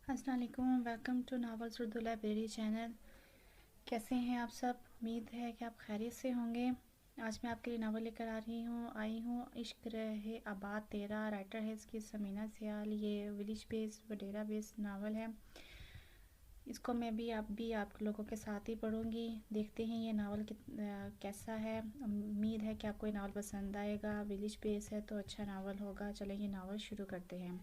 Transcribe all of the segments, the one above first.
السلام علیکم، welcome to novels Urdu library channel. کیسے ہیں آپ سب؟ امید ہے کہ آپ خیریت سے ہوں گے۔ آج میں آپ کے لیے ناول لے کر آئی ہوں عشق رہے آباد تیرا۔ رائٹر ہے اس کی سمینہ سیال۔ یہ ولیج بیس وڈیرا بیس ناول ہے۔ اس کو میں بھی آپ لوگوں کے ساتھ ہی پڑھوں گی۔ دیکھتے ہیں یہ ناول کیسا ہے۔ امید ہے کہ آپ کو یہ ناول پسند آئے گا۔ ولیج بیس ہے تو اچھا ناول ہوگا۔ چلیں یہ ناول شروع کرتے ہیں۔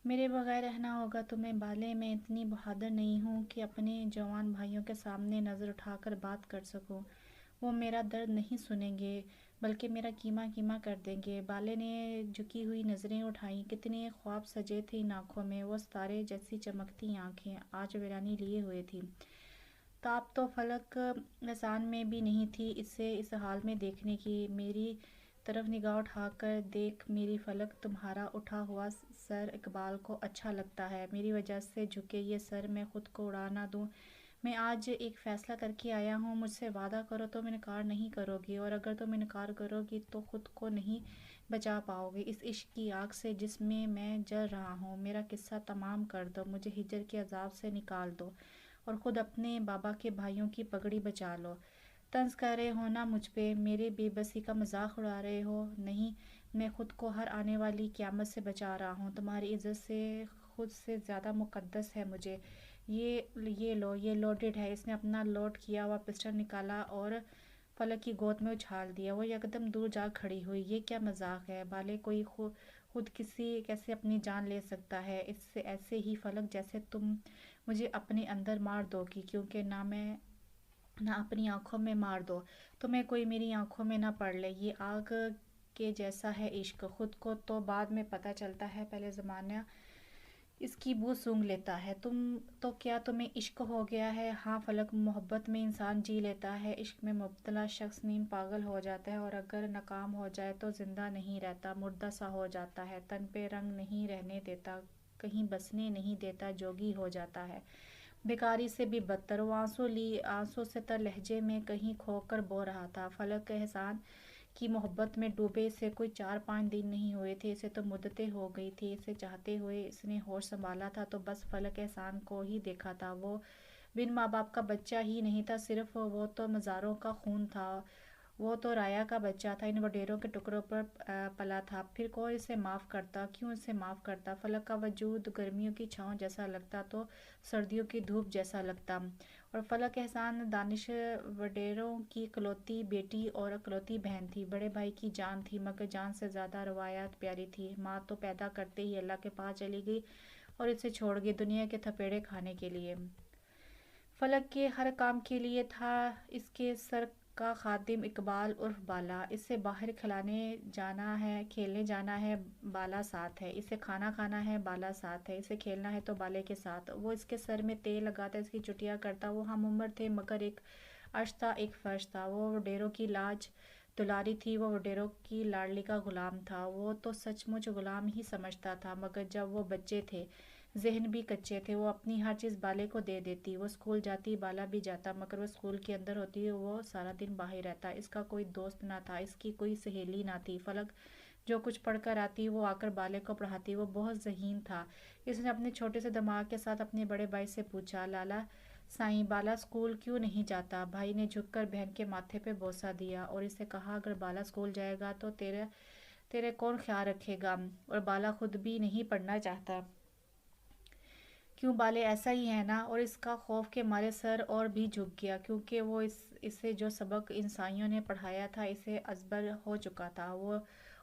میرے بغیر رہنا ہوگا تمہیں بالے، میں اتنی بہادر نہیں ہوں کہ اپنے جوان بھائیوں کے سامنے نظر اٹھا کر بات کر سکوں۔ وہ میرا درد نہیں سنیں گے بلکہ میرا کیما کیما کر دیں گے۔ بالے نے جھکی ہوئی نظریں اٹھائیں۔ کتنے خواب سجے تھے ان آنکھوں میں، وہ ستارے جیسی چمکتی آنکھیں آج ویرانی لیے ہوئے تھی۔ تاب تو فلک احسان میں بھی نہیں تھی اسے اس حال میں دیکھنے کی۔ میری طرف نگاہ اٹھا کر دیکھ میری فلک، تمہارا اٹھا ہوا سر اقبال کو اچھا لگتا ہے۔ میری وجہ سے جھکے یہ سر میں خود کو اڑا نہ دوں۔ میں آج ایک فیصلہ کر کے آیا ہوں، مجھ سے وعدہ کرو تم انکار نہیں کرو گی، اور اگر تم انکار کرو گی تو خود کو نہیں بچا پاؤ گی اس عشق کی آگ سے جس میں جل رہا ہوں۔ میرا قصہ تمام کر دو، مجھے ہجر کے عذاب سے نکال دو اور خود اپنے بابا کے بھائیوں کی پگڑی بچا لو۔ طنز کر رہے ہو نا مجھ پہ، میرے بے بسی کا مذاق اڑا رہے ہو؟ نہیں، میں خود کو ہر آنے والی قیامت سے بچا رہا ہوں۔ تمہاری عزت سے خود سے زیادہ مقدس ہے مجھے۔ یہ لوڈڈ ہے۔ اس نے اپنا لوڈ کیا ہوا پسٹل نکالا اور فلک کی گود میں اچھال دیا۔ وہ یکدم دور جا کھڑی ہوئی۔ یہ کیا مذاق ہے بالے؟ کوئی خود کیسے اپنی جان لے سکتا ہے؟ ایسے ہی فلک جیسے تم مجھے اپنے اندر مار دو گی، کیونکہ نہ اپنی آنکھوں میں مار دو، تمہیں کوئی میری آنکھوں میں نہ پڑھ لے۔ یہ آگ کے جیسا ہے عشق، خود کو تو بعد میں پتہ چلتا ہے، پہلے زمانہ اس کی بو سونگھ لیتا ہے۔ تو کیا تمہیں عشق ہو گیا ہے؟ ہاں فلک، محبت میں انسان جی لیتا ہے، عشق میں مبتلا شخص نیم پاگل ہو جاتا ہے، اور اگر ناکام ہو جائے تو زندہ نہیں رہتا، مردہ سا ہو جاتا ہے، تن پہ رنگ نہیں رہنے دیتا، کہیں بسنے نہیں دیتا، جوگی ہو جاتا ہے، بیکاری سے بھی بدتر۔ وہ آنسوں سے تر لہجے میں کہیں کھو کر بو رہا تھا۔ فلک احسان کی محبت میں ڈوبے اسے کوئی 4-5 دن نہیں ہوئے تھے، اسے تو مدتیں ہو گئی تھی۔ اسے چاہتے ہوئے اس نے ہوش سنبھالا تھا تو بس فلک احسان کو ہی دیکھا تھا۔ وہ بن ماں باپ کا بچہ ہی نہیں تھا صرف، وہ تو مزاروں کا خون تھا، وہ تو رایا کا بچہ تھا، ان وڈیروں کے ٹکڑوں پر پلا تھا۔ پھر کون اسے معاف کرتا؟ کیوں اسے معاف کرتا؟ فلک کا وجود گرمیوں کی چھاؤں جیسا لگتا تو سردیوں کی دھوپ جیسا لگتا، اور فلک احسان دانش وڈیروں کی اکلوتی بیٹی اور اکلوتی بہن تھی، بڑے بھائی کی جان تھی، مگر جان سے زیادہ روایات پیاری تھی۔ ماں تو پیدا کرتے ہی اللہ کے پاس چلی گئی اور اسے چھوڑ گئی دنیا کے تھپیڑے کھانے کے لیے۔ فلک کے ہر کام کے لیے تھا اس کے سر کا خادم اقبال عرف بالا۔ اسے باہر کھیلنے جانا ہے، بالا ساتھ ہے، اسے کھانا کھانا ہے، بالا ساتھ ہے، اسے کھیلنا ہے تو بالے کے ساتھ۔ وہ اس کے سر میں تیل لگاتا، اس کی چٹیاں کرتا۔ وہ ہم عمر تھے مگر ایک عرش تھا، ایک فرش تھا۔ وہ وڈیروں کی لاج دلاری تھی، وہ وڈیروں کی لاڈلی کا غلام تھا۔ وہ تو سچ مچ غلام ہی سمجھتا تھا، مگر جب وہ بچے تھے، ذہن بھی کچے تھے، وہ اپنی ہر چیز بالے کو دے دیتی۔ وہ اسکول جاتی، بالا بھی جاتا، مگر وہ اسکول کے اندر ہوتی، وہ سارا دن باہر رہتا۔ اس کا کوئی دوست نہ تھا، اس کی کوئی سہیلی نہ تھی۔ فلک جو کچھ پڑھ کر آتی وہ آ کر بالے کو پڑھاتی۔ وہ بہت ذہین تھا۔ اس نے اپنے چھوٹے سے دماغ کے ساتھ اپنے بڑے بھائی سے پوچھا، لالا سائیں، بالا اسکول کیوں نہیں جاتا؟ بھائی نے جھک کر بہن کے ماتھے پہ بوسہ دیا اور اسے کہا، اگر بالا اسکول جائے گا تو تیرے کون خیال رکھے گا؟ اور بالا خود بھی نہیں پڑھنا چاہتا۔ کیوں بالے ایسا ہی ہے نا؟ اور اس کا خوف کے مارے سر اور بھی جھک گیا، کیونکہ وہ اسے جو سبق ان سائیوں نے پڑھایا تھا اسے ازبر ہو چکا تھا،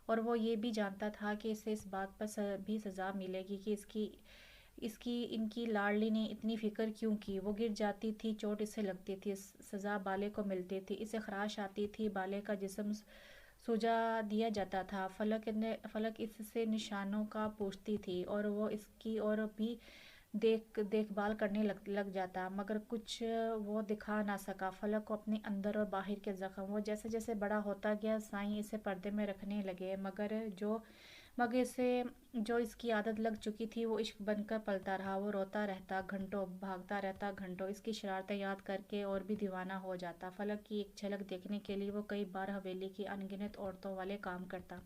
اور وہ یہ بھی جانتا تھا کہ اسے اس بات پر بھی سزا ملے گی کہ ان کی لاڈلی نے اتنی فکر کیوں کی۔ وہ گر جاتی تھی، چوٹ اسے لگتی تھی، سزا بالے کو ملتی تھی، اسے خراش آتی تھی، بالے کا جسم سوجا دیا جاتا تھا۔ فلک اس سے نشانوں کا پوچھتی تھی اور وہ اس کی اور بھی دیکھ بھال کرنے لگ جاتا، مگر کچھ وہ دکھا نہ سکا فلک کو اپنے اندر اور باہر کے زخم۔ وہ جیسے جیسے بڑا ہوتا گیا سائیں اسے پردے میں رکھنے لگے، مگر اسے جو اس کی عادت لگ چکی تھی وہ عشق بن کر پلتا رہا۔ وہ روتا رہتا گھنٹوں، بھاگتا رہتا گھنٹوں، اس کی شرارتیں یاد کر کے اور بھی دیوانہ ہو جاتا۔ فلک کی ایک جھلک دیکھنے کے لیے وہ کئی بار حویلی کی ان گنت عورتوں والے کام کرتا۔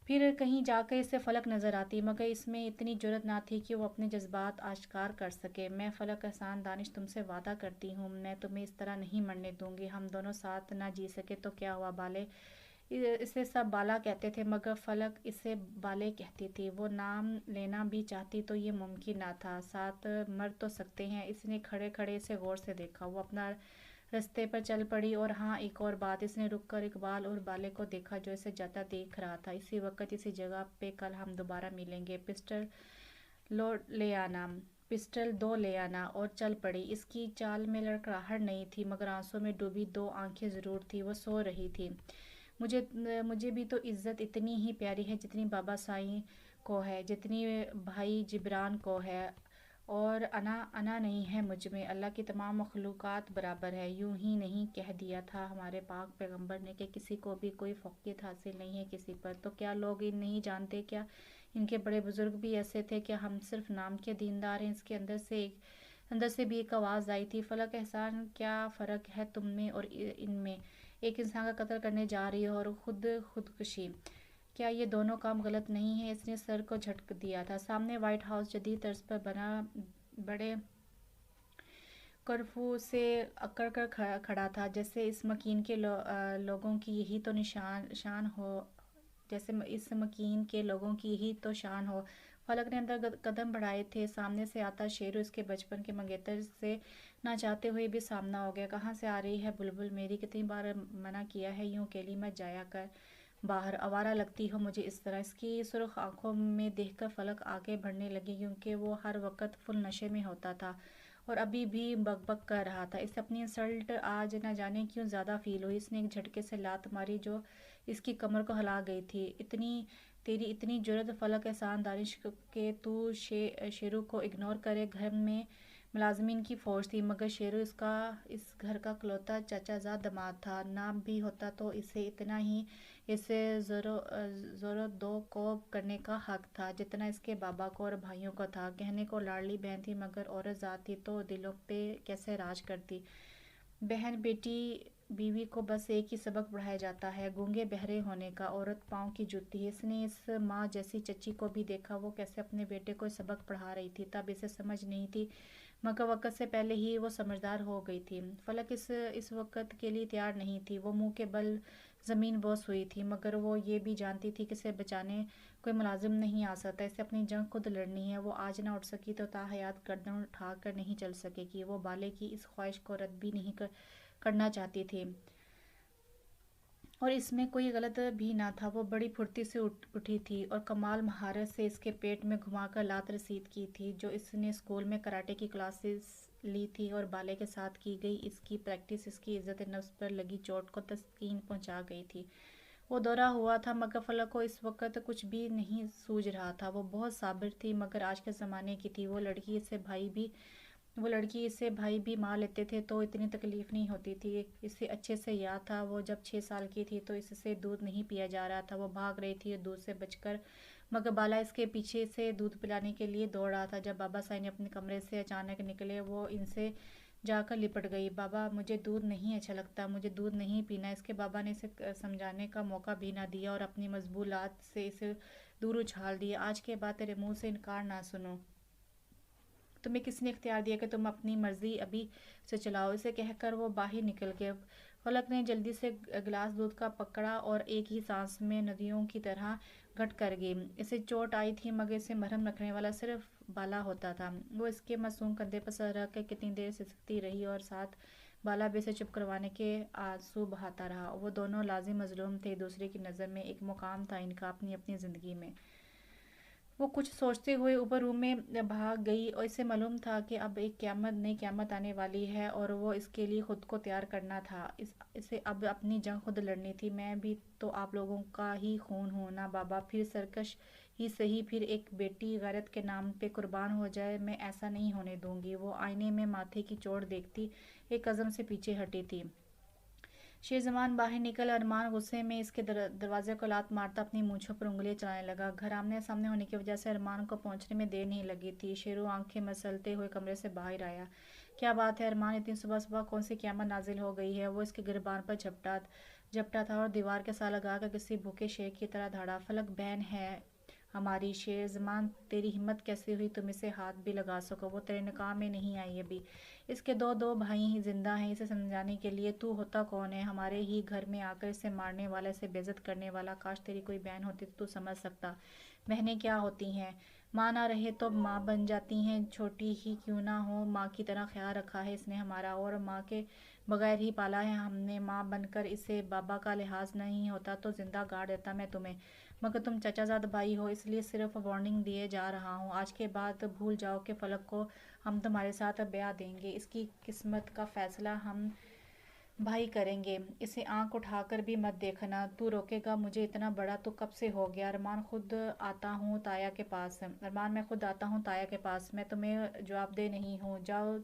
پھر کہیں جا کر اسے فلک نظر آتی، مگر اس میں اتنی جرأت نہ تھی کہ وہ اپنے جذبات آشکار کر سکے۔ میں فلک احسان دانش تم سے وعدہ کرتی ہوں، میں تمہیں اس طرح نہیں مرنے دوں گی۔ ہم دونوں ساتھ نہ جی سکے تو کیا ہوا بالے؟ اسے سب بالا کہتے تھے، مگر فلک اسے بالے کہتی تھی۔ وہ نام لینا بھی چاہتی تو یہ ممکن نہ تھا۔ ساتھ مر تو سکتے ہیں۔ اس نے کھڑے کھڑے اسے غور سے دیکھا۔ وہ اپنا رستے پر چل پڑی۔ اور ہاں ایک اور بات، اس نے رک کر اقبال اور بالے کو دیکھا جو اسے جاتا دیکھ رہا تھا۔ اسی وقت اسی جگہ پہ کل ہم دوبارہ ملیں گے، پسٹل دو لے آنا۔ اور چل پڑی۔ اس کی چال میں لڑکڑاہٹ نہیں تھی، مگر آنسوں میں ڈوبی دو آنکھیں ضرور تھیں۔ وہ سو رہی تھی۔ مجھے بھی تو عزت اتنی ہی پیاری ہے جتنی بابا سائیں کو ہے، جتنی بھائی جبران کو ہے، اور انا نہیں ہے مجھ میں۔ اللہ کی تمام مخلوقات برابر ہے۔ یوں ہی نہیں کہہ دیا تھا ہمارے پاک پیغمبر نے کہ کسی کو بھی کوئی فوقیت حاصل نہیں ہے کسی پر؟ تو کیا لوگ نہیں جانتے؟ کیا ان کے بڑے بزرگ بھی ایسے تھے کہ ہم صرف نام کے دیندار ہیں؟ اس کے اندر سے بھی ایک آواز آئی تھی، فلک احسان کیا فرق ہے تم میں اور ان میں؟ ایک انسان کا قتل کرنے جا رہی ہو اور خودکشی، کیا یہ دونوں کام غلط نہیں ہیں؟ اس نے سر کو جھٹک دیا تھا۔ سامنے وائٹ ہاؤس جدید طرز پر بنا بڑے کرفیو سے اکڑ کر کھڑا تھا، جیسے اس مکین کے لوگوں کی یہی تو شان ہو۔ فلک نے اندر قدم بڑھائے تھے۔ سامنے سے آتا شیرو اس کے بچپن کے منگیتر سے نہ چاہتے ہوئے بھی سامنا ہو گیا۔ کہاں سے آ رہی ہے بلبل میری؟ کتنی بار منع کیا ہے یوں اکیلی مت جایا کر باہر، آوارہ لگتی ہو مجھے اس طرح۔ اس کی سرخ آنکھوں میں دیکھ کر فلک آگے بڑھنے لگی، کیونکہ وہ ہر وقت فل نشے میں ہوتا تھا اور ابھی بھی بک بک کر رہا تھا۔ اسے اپنی انسلٹ آج نہ جانے کیوں زیادہ فیل ہوئی۔ اس نے ایک جھٹکے سے لات ماری جو اس کی کمر کو ہلا گئی تھی۔ تیری اتنی جرأت فلک احسان دانش کہ تو شیرو کو اگنور کرے؟ گھر میں ملازمین کی فوج تھی، مگر شیرو اس گھر کا اکلوتا چچا زاد داماد تھا۔ نہ بھی ہوتا تو اسے زورو دو کوب کرنے کا حق تھا، جتنا اس کے بابا کو اور بھائیوں کو تھا۔ کہنے کو لاڈلی بہن تھی، مگر عورت ذات تھی تو دلوں پہ کیسے راج کرتی؟ بہن بیٹی بیوی کو بس ایک ہی سبق پڑھایا جاتا ہے، گونگے بہرے ہونے کا، عورت پاؤں کی جوتی۔ اس نے اس ماں جیسی چچی کو بھی دیکھا، وہ کیسے اپنے بیٹے کو سبق پڑھا رہی تھی۔ تب اسے سمجھ نہیں تھی، مگر وقت سے پہلے ہی وہ سمجھدار ہو گئی تھی۔ فلک اس وقت کے لیے تیار نہیں تھی۔ وہ منہ کے بل زمین بوس ہوئی تھی، مگر وہ یہ بھی جانتی تھی کہ اسے بچانے کوئی ملازم نہیں آ سکتا۔ اسے اپنی جنگ خود لڑنی ہے۔ وہ آج نہ اٹھ سکی تو تا حیات گردن اٹھا کر نہیں چل سکے گی۔ وہ بالے کی اس خواہش کو رد بھی نہیں کرنا چاہتی تھی، اور اس میں کوئی غلط بھی نہ تھا۔ وہ بڑی پھرتی سے اٹھی تھی اور کمال مہارت سے اس کے پیٹ میں گھما کر لات رسید کی تھی، جو اس نے اسکول میں کراٹے کی کلاسز لی تھی، اور بالے کے ساتھ کی گئی اس کی پریکٹس اس کی عزت نفس پر لگی چوٹ کو تسکین پہنچا گئی تھی۔ وہ دورہ ہوا تھا، مگر فلک کو اس وقت کچھ بھی نہیں سوجھ رہا تھا۔ وہ بہت صابر تھی، مگر آج کے زمانے کی تھی۔ وہ لڑکی اسے بھائی بھی مار لیتے تھے تو اتنی تکلیف نہیں ہوتی تھی۔ اسے اچھے سے یاد تھا، وہ جب 6 سال کی تھی تو اس سے دودھ نہیں پیا جا رہا تھا۔ وہ بھاگ رہی تھی دودھ سے بچ کر، مگر بالا اس کے پیچھے سے دودھ پلانے کے لیے دوڑ رہا تھا۔ جب بابا سائیں اپنے کمرے سے اچانک نکلے، وہ ان سے جا کر لپٹ گئی۔ بابا مجھے دودھ نہیں اچھا لگتا، مجھے دودھ نہیں پینا۔ اس کے بابا نے اسے سمجھانے کا موقع بھی نہ دیا اور اپنی مضبوط لات سے اسے دور اچھال دیا۔ آج کے بعد تیرے منہ سے انکار نہ سنوں۔ تمہیں کس نے اختیار دیا کہ تم اپنی مرضی ابھی سے چلاؤ؟ اسے کہہ کر وہ باہر نکل گئے۔ فلک نے جلدی سے گلاس دودھ کا پکڑا اور ایک ہی سانس میں ندیوں کی طرح گھٹ کر گئی۔ اسے چوٹ آئی تھی، مگر اسے مرہم رکھنے والا صرف بالا ہوتا تھا۔ وہ اس کے معصوم کندھے پر سر رکھ کر کتنی دیر سسکتی رہی، اور ساتھ بالا بھی اسے چپ کروانے کے آنسو بہاتا رہا۔ وہ دونوں لازم مظلوم تھے ایک دوسرے کی نظر میں۔ ایک مقام تھا ان کا اپنی اپنی زندگی میں۔ وہ کچھ سوچتے ہوئے اوپر روم میں بھاگ گئی، اور اسے معلوم تھا کہ اب ایک نئی قیامت آنے والی ہے اور وہ اس کے لیے خود کو تیار کرنا تھا۔ اسے اب اپنی جنگ خود لڑنی تھی۔ میں بھی تو آپ لوگوں کا ہی خون ہوں نا بابا، پھر سرکش ہی سہی، پھر ایک بیٹی غیرت کے نام پہ قربان ہو جائے۔ میں ایسا نہیں ہونے دوں گی۔ وہ آئینے میں ماتھے کی چوٹ دیکھتی ایک قدم سے پیچھے ہٹی تھی۔ شیرزمان باہر نکل۔ ارمان غصے میں اس کے دروازے کو لات مارتا اپنی مونچھوں پر انگلیاں چلانے لگا۔ گھر آمنے سامنے ہونے کی وجہ سے ارمان کو پہنچنے میں دیر نہیں لگی تھی۔ شیرو آنکھیں مسلتے ہوئے کمرے سے باہر آیا۔ کیا بات ہے ارمان، اتنی صبح صبح کون سی قیامت نازل ہو گئی ہے؟ وہ اس کے گریبان پر جھپٹا झपटा था और दीवार के साथ लगा कर किसी भूखे शेर की तरह दौड़ा। फलक बहन है हमारी। शेर ज़मान तेरी हिम्मत कैसे हुई तुम इसे हाथ भी लगा सको? वो तेरे निकाह में नहीं आई अभी। इसके दो दो भाई ही जिंदा हैं इसे समझाने के लिए। तू होता कौन है? हमारे ही घर में आकर इसे मारने वाला, इसे बेइज्जत करने वाला। काश तेरी कोई बहन होती तो तू समझ सकता। बहनें क्या होती हैं? माँ ना रहे तो माँ बन जाती हैं, छोटी ही क्यों ना हो। माँ की तरह ख्याल रखा है इसने हमारा, और माँ के बगैर ही पाला है हमने। माँ बनकर इसे बाबा का लिहाज नहीं होता तो जिंदा गाड़ देता मैं तुम्हें, मगर तुम चचाजाद भाई हो इसलिए सिर्फ वार्निंग दिए जा रहा हूँ। आज के बाद भूल जाओ कि फलक को हम तुम्हारे साथ ब्याह देंगे। इसकी किस्मत का फैसला हम भाई करेंगे। इसे आंख उठाकर भी मत देखना। तू रोकेगा मुझे? इतना बड़ा तो कब से हो गया। अरमान खुद आता हूँ ताया के पास। अरमान मैं खुद आता हूँ ताया के पास। मैं तुम्हें जवाबदेह नहीं हूँ। जाओ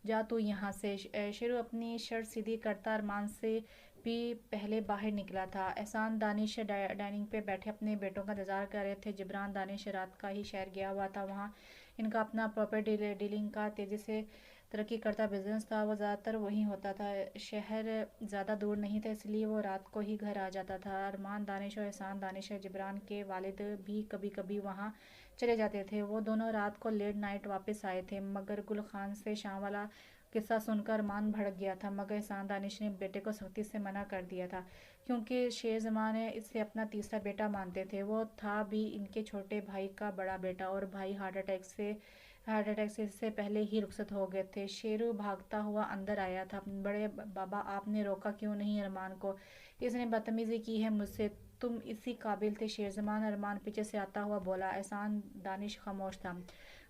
जा तू यहाँ से। शेरू अपनी शर्ट सीधी करता अरमान से भी पहले बाहर निकला था। एहसान दानिश डाइनिंग पे बैठे अपने बेटों का इंतज़ार कर रहे थे। जिब्रान दानिश रात का ही शहर गया हुआ था। वहाँ इनका अपना प्रॉपर्टी डीलिंग का तेज़ी से तरक्की करता बिजनेस था। वो ज़्यादातर वहीं होता था। शहर ज़्यादा दूर नहीं था इसलिए वो रात को ही घर आ जाता था। अरमान दानिश और एहसान दानिश जिब्रान के वालिद भी कभी कभी वहाँ चले जाते थे। वो दोनों रात को लेट नाइट वापस आए थे, मगर गुल खान से शाम वाला किस्सा सुनकर अरमान भड़क गया था। मगर एहसान दानिश ने बेटे को सख्ती से मना कर दिया था, क्योंकि शेर ज़मान इसे अपना तीसरा बेटा मानते थे। वो था भी इनके छोटे भाई का बड़ा बेटा, और भाई हार्ट अटैक से इससे पहले ही रुखसत हो गए थे। शेरू भागता हुआ अंदर आया था। बड़े बाबा आपने रोका क्यों नहीं अरमान को? इसने बदतमीजी की है मुझसे। तुम इसी काबिल थे शेर ज़मान। अरमान पीछे से आता हुआ बोला। एहसान दानिश खामोश था,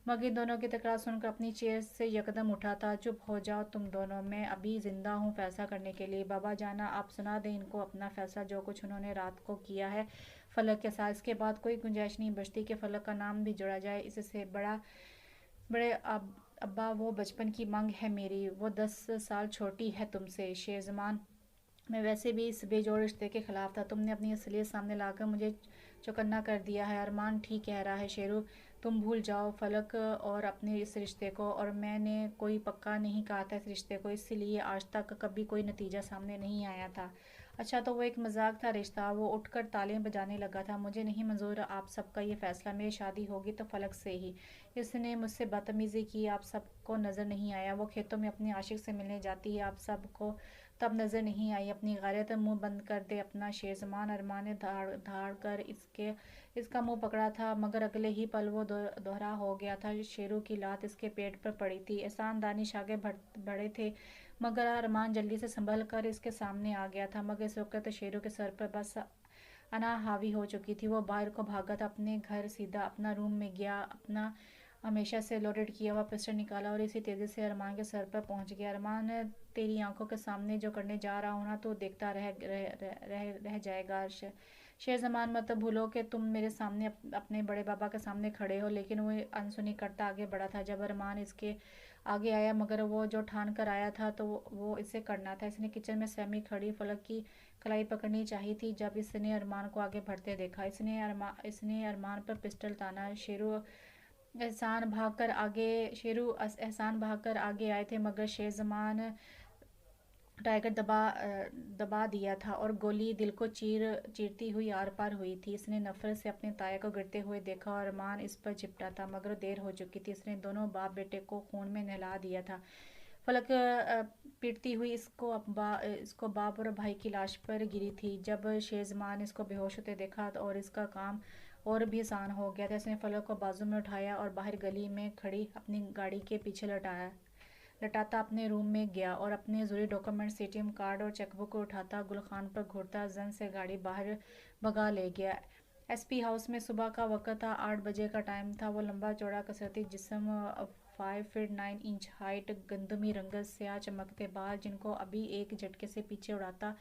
मगर दोनों की तकरार सुनकर अपनी चेयर से यकदम उठा था। चुप हो जाओ तुम दोनों, मैं अभी जिंदा हूँ फैसला करने के लिए। बाबा जाना आप सुना दें इनको अपना फैसला, जो कुछ उन्होंने रात को किया है फलक के साथ। इसके बाद कोई गुंजाइश नहीं बचती कि फलक का नाम भी जोड़ा जाए इससे। बड़े अब्बा वो बचपन की मांग है मेरी। वो 10 साल छोटी है तुमसे। शेरजमान मैं वैसे भी इस बेजोड़ रिश्ते के खिलाफ था। तुमने अपनी असलियत सामने लाकर मुझे चौकन्ना कर दिया है। अरमान ठीक कह रहा है शेरू, तुम भूल जाओ फलक और अपने इस रिश्ते को। और मैंने कोई पक्का नहीं कहा था इस रिश्ते को, इसीलिए आज तक कभी कोई नतीजा सामने नहीं आया था। अच्छा तो वो एक मजाक था रिश्ता? वो उठकर तालियां बजाने लगा था। मुझे नहीं मंजूर आप सबका ये फैसला। मेरी शादी होगी तो फलक से ही। इसने मुझसे बदतमीजी की, आप सबको नज़र नहीं आया? वो खेतों में अपने आशिक से मिलने जाती है, आप सबको तब नज़र नहीं आई? अपनी गैरत मुंह बंद कर दे अपना शेरजमान। अरमान ने धाड़ कर इसका मुंह पकड़ा था, मगर अगले ही पल वो दोहरा हो गया था। शेरू की लात इसके पेट पर पड़ी थी। एहसान दानिश आगे बढ़े थे, मगर अरमान जल्दी से संभल कर इसके सामने आ गया था। मगर इस वक्त शेरू के सर पर बस अना हावी हो चुकी थी। वो बाहर को भागा था अपने घर, सीधा अपना रूम में गया, अपना हमेशा से लोडेड किया हुआ पिस्टल निकाला और इसी तेज़ी से अरमान के सर पर पहुंच गया। अरमान तेरी आंखों के सामने जो करने जा रहा हूँ ना तो देखता रह जाएगा। शेर जमान मत भूलो कि तुम मेरे सामने अपने बड़े बाबा के सामने खड़े हो। लेकिन वो अनसुनी करता आगे बढ़ा था। जब अरमान इसके आगे आया, मगर वो जो ठान कर आया था तो वो इसे करना था। इसने किचन में सैमी खड़ी फलक की कलाई पकड़नी चाहिए थी जब इसने अरमान को आगे बढ़ते देखा। इसने अरमान पर पिस्टल ताना। एहसान भागकर आगे आए थे, मगर शेर जमान टाइगर दबा दिया था और गोली दिल को चीरती हुई आर पार हुई थी। इसने नफरत से अपने ताया को गिरते हुए देखा और अरमान इस पर चिपटा था, मगर देर हो चुकी थी। इसने दोनों बाप बेटे को खून में नहला दिया था। फलक पीटती हुई इसको बाप और भाई की लाश पर गिरी थी। जब शेरजमान इसको बेहोश होते देखा और इसका काम और भी आसान हो गया था। इसने फलक को बाजू में उठाया और बाहर गली में खड़ी अपनी गाड़ी के पीछे लटाता अपने रूम में गया और अपने ज़रूरी डॉक्यूमेंट्स, एटीएम कार्ड और चेकबुक को उठाता गुलखान पर घूरता जन से गाड़ी बाहर भगा ले गया। एसपी हाउस में सुबह का वक्त था। 8 बजे का टाइम था। वो लंबा चौड़ा कसरती जिस्म, 5 फीट 9 इंच हाइट, गंदमी रंगत, स्याह चमकते बाल जिनको अभी एक झटके से पीछे उड़ाता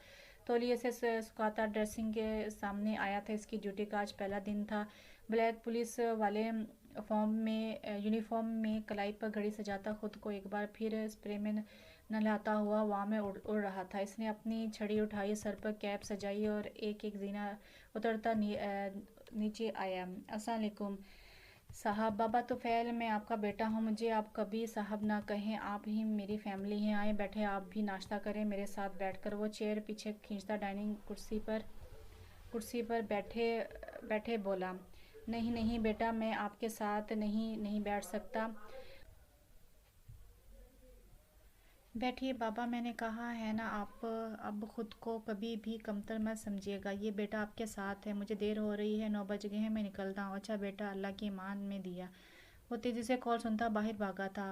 तौलिए से सुखाता ड्रेसिंग के सामने आया था। इसकी ड्यूटी का आज पहला दिन था। ब्लैक पुलिस वाले यूनिफॉर्म में कलाई पर घड़ी सजाता खुद को एक बार फिर स्प्रे में नहलाता हुआ हवा में उड़ रहा था। इसने अपनी छड़ी उठाई, सर पर कैप सजाई और एक एक जीना उतरता नीचे आया। अस्सलाम वालेकुम साहब बाबा तो फ़ैल मैं आपका बेटा हूँ, मुझे आप कभी साहब ना कहें, आप ही मेरी फैमिली हैं। आए बैठे, आप भी नाश्ता करें मेरे साथ बैठकर। वो चेयर पीछे खींचता डाइनिंग कुर्सी पर बैठे बैठे बोला, नहीं नहीं बेटा, मैं आपके साथ नहीं नहीं बैठ सकता। बैठिए बाबा, मैंने कहा है ना, आप अब खुद को कभी भी कमतर मत समझिएगा। ये बेटा आपके साथ है। मुझे देर हो रही है, 9 बज गए हैं, मैं निकलता हूँ। अच्छा बेटा, अल्लाह की ईमान में दिया। वो तेज़ी से कॉल सुनता बाहर भागा था।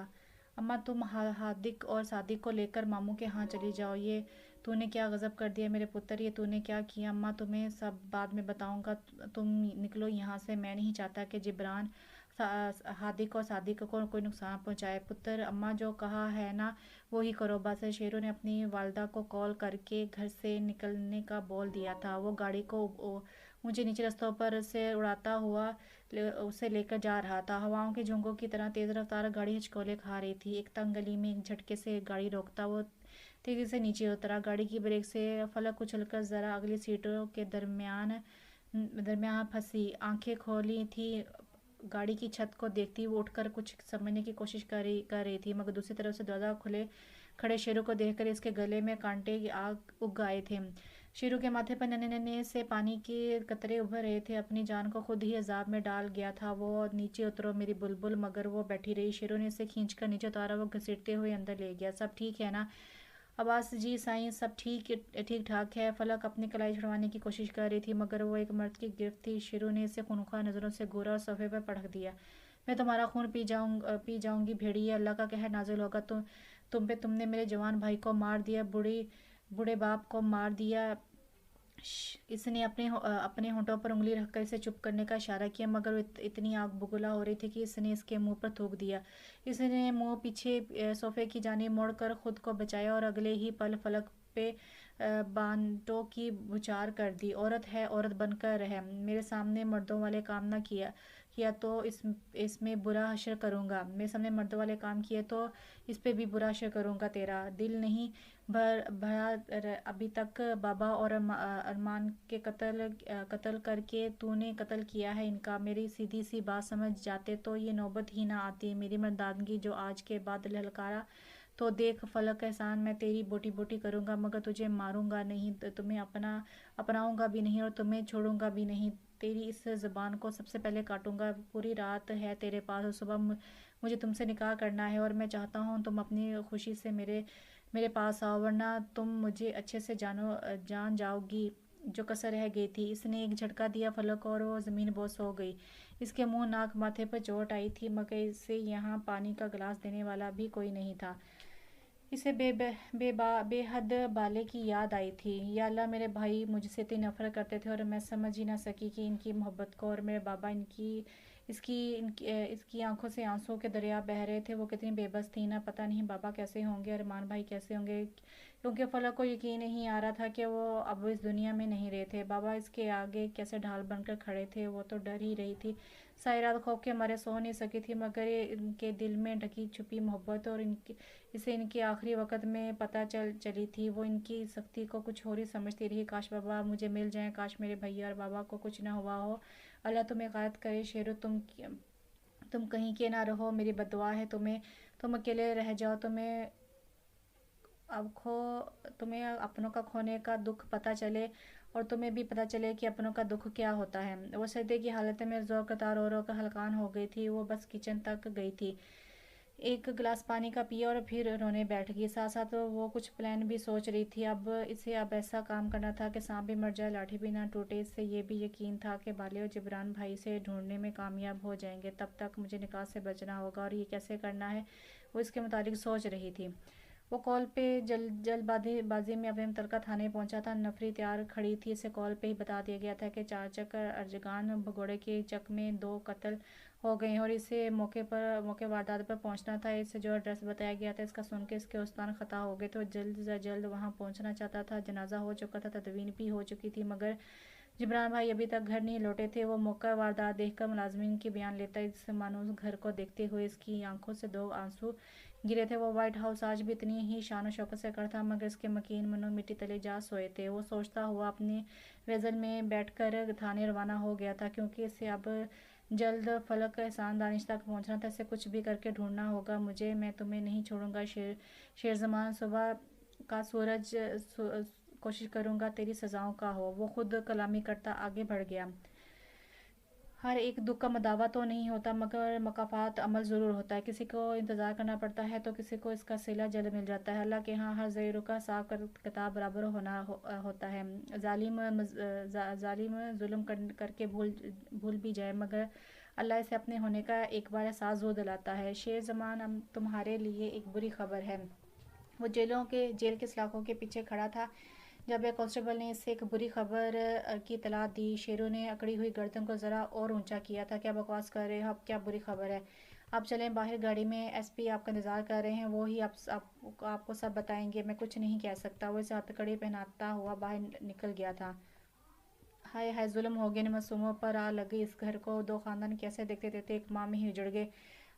अम्मा, तुम हादिक और सादिक को लेकर मामू के यहाँ चली जाओ। ये तूने क्या गज़ब कर दिया मेरे पुत्र, ये तूने क्या किया? अम्मा, तुम्हें सब बाद में बताऊँगा, तुम निकलो यहाँ से। मैं नहीं चाहता कि जिब्रान हादिक और सादिक को कोई नुकसान पहुँचाए। पुत्र, अम्मा जो कहा है ना वो ही करो बस। शेरू ने अपनी वालदा को कॉल करके घर से निकलने का बोल दिया था। वो गाड़ी को ऊंचे नीचे रास्तों पर से उड़ाता हुआ उसे लेकर जा रहा था। हवाओं के झोंकों की तरह तेज़ रफ्तार गाड़ी हिचकोले खा रही थी। एक तंग गली में एक झटके से गाड़ी रोकता वो तेज़ी से नीचे उतरा। गाड़ी की ब्रेक से फलक उछलकर ज़रा अगली सीटों के दरमियान फंसी। आंखें खोली थी, गाड़ी की छत को देखती वो उठकर कुछ समझने की कोशिश कर रही थी, मगर दूसरी तरफ से दरवाज़ा खुले खड़े शेरू को देखकर इसके गले में कांटे की आग उग आए थे। शेरू के माथे पर नन्हे नन्हे से पानी के कतरे उभर रहे थे। अपनी जान को खुद ही अजाब में डाल गया था वो। नीचे उतरो मेरी बुलबुल, मगर वो बैठी रही। शेरू ने इसे खींचकर नीचे उतारा। वो घसीटते हुए अंदर ले गया। सब ठीक है ना? अब्बास जी साईं, सब ठीक ठाक है। फलक अपनी कलाई छुड़वाने की कोशिश कर रही थी, मगर वो एक मर्द की गिरफ्त थी। शेरू ने इसे खूनख्वार नज़रों से घूरा और सोफे पर पटक दिया। मैं तुम्हारा खून पी जाऊंगी भेड़िए, अल्लाह का कहर नाजिल होगा तुम पे। तुमने मेरे जवान भाई को मार दिया, बूढ़े बाप को मार दिया। इसने अपने होंठों पर उंगली रखकर इसे चुप करने का इशारा किया, मगर वो इतनी आग बबूला हो रही थी कि इसने इसके मुंह पर थूक दिया। इसने मुंह पीछे सोफे की जानिब मोड़कर खुद को बचाया और अगले ही पल फलक पे बांटों की बुछार कर दी। औरत है, औरत बनकर रह। मेरे सामने मर्दों वाले काम ना किया किया तो इसमें बुरा हश्र करूँगा। मेरे सामने मर्दों वाले काम किए तो इस पे भी बुरा हश्र करूँगा। तेरा दिल नहीं भरा अभी तक? बाबा और अरमान के कत्ल करके तूने कत्ल किया है इनका। मेरी सीधी सी बात समझ जाते तो ये नौबत ही ना आती। मेरी मर्दानगी जो आज के बाद ललकारा तो देख फलक, एहसान मैं तेरी बोटी बोटी करूँगा, मगर तुझे मारूंगा नहीं, तुम्हें अपनाऊंगा भी नहीं और तुम्हें छोड़ूंगा भी नहीं। तेरी इस ज़बान को सबसे पहले काटूंगा। पूरी रात है तेरे पास और सुबह मुझे तुमसे निकाह करना है, और मैं चाहता हूँ तुम अपनी खुशी से मेरे पास आओ, वरना तुम मुझे अच्छे से जान जाओगी जो कसर रह गई थी। इसने एक झटका दिया फलक और वो ज़मीन बोस हो गई। इसके मुंह नाक माथे पर चोट आई थी, मगर इसे यहाँ पानी का गिलास देने वाला भी कोई नहीं था। इसे बेहद बाले की याद आई थी। या अल्लाह, मेरे भाई मुझसे इतनी नफरत करते थे और मैं समझ ही ना सकी कि इनकी मोहब्बत को। और मेरे बाबा इसकी आंखों से आंसू के दरिया बह रहे थे। वो कितनी बेबस थी ना। पता नहीं बाबा कैसे होंगे, अरमान भाई कैसे होंगे, क्योंकि फलक को यकीन नहीं आ रहा था कि वो अब इस दुनिया में नहीं रहे थे। बाबा इसके आगे कैसे ढाल बनकर खड़े थे। वो तो डर ही रही थी। सारी रात खौफ के मारे सो नहीं सकी थी, मगर ये इनके दिल में ढकी छुपी मोहब्बत और इसे इनके आखिरी वक्त में पता चली थी। वो इनकी सख्ती को कुछ और ही समझती रही। काश बाबा मुझे मिल जाएं, काश मेरे भैया और बाबा को कुछ ना हुआ हो। अल्लाह तुम्हें गायद करे। शेरू, तुम कहीं के ना रहो, मेरी बदुआ है तुम्हें। तुम अकेले रह जाओ। अब खो तुम्हें अपनों का खोने का दुख पता चले, और तुम्हें भी पता चले कि अपनों का दुख क्या होता है। वो सर्दी की हालत में जोर कतार रो कर हलकान हो गई थी। वो बस किचन तक गई थी, एक गिलास पानी का पिया और फिर रोने बैठ गई। साथ साथ वो कुछ प्लान भी सोच रही थी। अब ऐसा काम करना था कि सांप भी मर जाए, लाठी भी ना टूटे। इससे ये भी यकीन था कि बाले और जिब्रान भाई से ढूंढने में कामयाब हो जाएंगे। तब तक मुझे निकाह से बचना होगा, और ये कैसे करना है वो इसके मुताबिक सोच रही थी। वो कॉल पे जल्दबाजी में अपने मुतलका थाने पहुंचा था। नफरी तैयार खड़ी थी। इसे कॉल पे ही बता दिया गया था कि 4 चक्कर अर्जगान भगोड़े के चक में 2 कत्ल हो गए हैं और इसे मौके वारदात पर पहुंचना था। इसे जो एड्रेस बताया गया था, इसका सुन के इसके उस्तान खता हो गए। तो जल्द से जल्द वहां पहुंचना चाहता था। जनाजा हो चुका था, तदवीन भी हो चुकी थी, मगर जिब्रान भाई अभी तक घर नहीं लौटे थे। वो मौका वारदात देखकर मुलाजमीन के बयान लेता, इस मानो घर को देखते हुए इसकी आंखों से 2 आंसू गिरे थे। वो व्हाइट हाउस आज भी इतनी ही शान शौकत से खड़ा था, मगर इसके मकीन मनो मिट्टी तले जा सोए थे। वो सोचता हुआ अपने वेजल में बैठकर थाने रवाना हो गया था, क्योंकि इसे अब जल्द फलक एहसान दानिश तक पहुंचना था, इसे कुछ भी करके ढूंढना होगा मुझे, मैं तुम्हें नहीं छोड़ूंगा शेरज़मान। सुबह का सूरज कोशिश करूंगा तेरी सजाओं का हो। वो खुद कलामी करता आगे बढ़ गया। हर एक दुख का मदावा तो नहीं होता, मगर मकाफात अमल ज़रूर होता है। किसी को इंतज़ार करना पड़ता है तो किसी को इसका सिला जल्द मिल जाता है। अल्लाह के यहाँ हर ज़रूर का साफ किताब बराबर होता है। जालिम जुल्म करके भूल भी जाए, मगर अल्लाह इसे अपने होने का एक बार एहसास ज़रूर दिलाता है। शेर ज़मान तुम्हारे लिए एक बुरी खबर है। वो जेल के सलाखों के पीछे खड़ा था जब एक कांस्टेबल ने इससे एक बुरी खबर की इतला दी। शेरों ने अकड़ी हुई गर्दन को ज़रा और ऊंचा किया था। क्या बकवास कर रहे हो, अब क्या बुरी खबर है? आप चलें बाहर, गाड़ी में एसपी आपका इंतज़ार कर रहे हैं, वो ही आपको सब बताएंगे। मैं कुछ नहीं कह सकता। वो इसे हथकड़ी पहनाता हुआ बाहर निकल गया था। हाय हाय, जुल्म हो गए, मासूमों पर आ लगे इस घर को। दो खानदान कैसे देखते देखते एक माँ में ही उजड़ गए।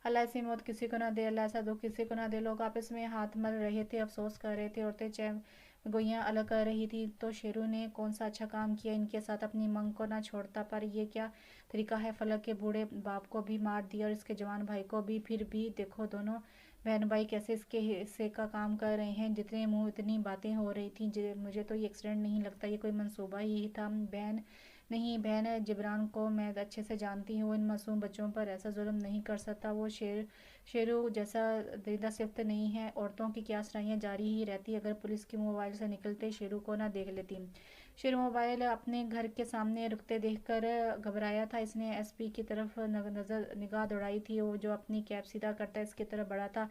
अल्लाह ऐसी मौत किसी को ना दे, अल्लाह ऐसा दुख किसी को ना दे। लोग आपस में हाथ मल रहे थे, अफसोस कर रहे थे। औरतें चैन गोइयाँ अलग कर रही थी। तो शेरू ने कौन सा अच्छा काम किया, इनके साथ अपनी मंग को ना छोड़ता। पर ये क्या तरीका है? फलक के बूढ़े बाप को भी मार दिया और इसके जवान भाई को भी। फिर भी देखो दोनों बहन भाई कैसे इसके हिस्से का काम कर रहे हैं। जितने मुंह इतनी बातें हो रही थी। मुझे तो ये एक्सीडेंट नहीं लगता, ये कोई मंसूबा ही था। बहन जिब्रान को मैं अच्छे से जानती हूँ। इन मासूम बच्चों पर ऐसा जुल्म नहीं कर सकता। वो शेरू जैसा दरिंदा सिफ्त नहीं है। औरतों की क्या सराइयाँ जारी ही रहती। अगर पुलिस की मोबाइल से निकलते शेरू को ना देख लेती। शेरू मोबाइल अपने घर के सामने रुकते देखकर घबराया था। इसने एसपी की तरफ निगाह दौड़ाई थी। वो जो अपनी कैब सीधा करता इसकी तरफ बढ़ा था।